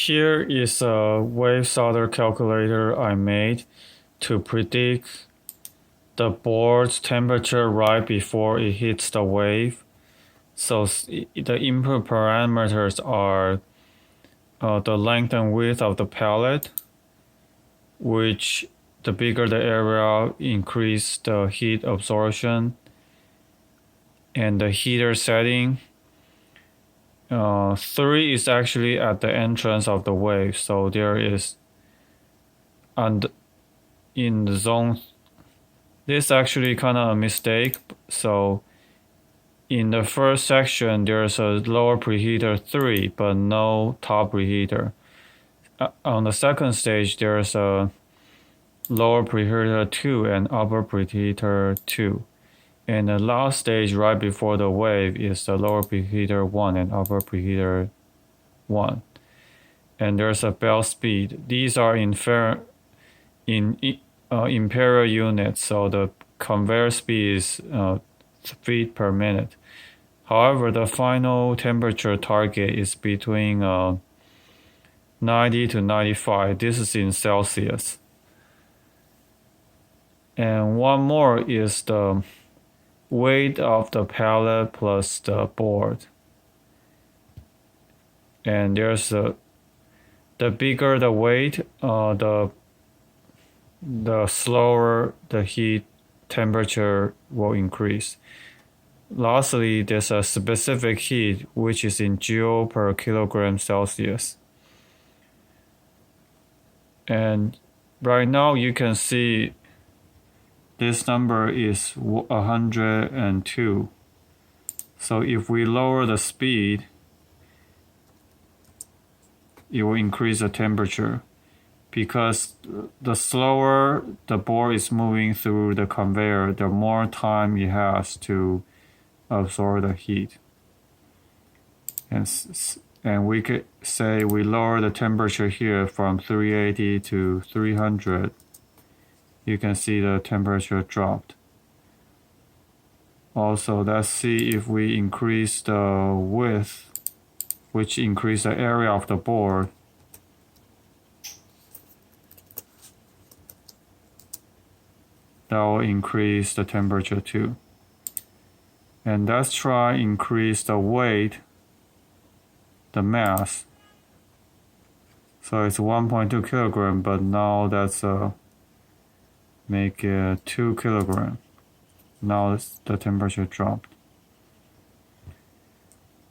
Here is a wave solder calculator I made to predict the board's temperature right before it hits the wave. So the input parameters are the length and width of the pallet, which the bigger the area, increase the heat absorption, and the heater setting. 3 is actually at the entrance of the wave, so there is in the zone. This is actually kind of a mistake. So in the first section, there's a lower preheater 3, but no top preheater. On the second stage, there's a lower preheater 2 and upper preheater 2. And the last stage right before the wave is the lower preheater 1 and upper preheater 1. And there's a belt speed. These are in imperial units, so the conveyor speed is feet per minute. However, the final temperature target is between 90 to 95. This is in Celsius. And one more is the weight of the pallet plus the board. And there's the bigger the weight, the slower the heat temperature will increase. Lastly, there's a specific heat which is in joule per kilogram Celsius. And right now you can see this number is 102. So if we lower the speed, it will increase the temperature, because the slower the board is moving through the conveyor, the more time it has to absorb the heat. And we could say we lower the temperature here from 380 to 300. You can see the temperature dropped. Also, let's see if we increase the width, which increase the area of the board. That will increase the temperature too. And let's try increase the weight, the mass. So it's 1.2 kilogram, but now that's make it 2 kilogram. Now the temperature dropped.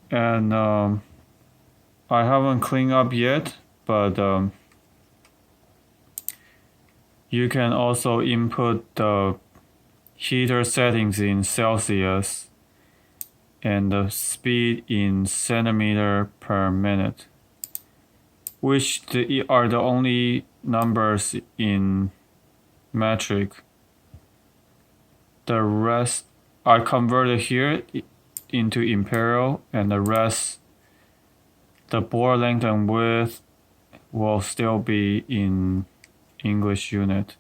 And I haven't cleaned up yet, but you can also input the heater settings in Celsius and the speed in centimeter per minute, which are the only numbers in metric. The rest I converted here into imperial, and the rest, the board length and width, will still be in English unit.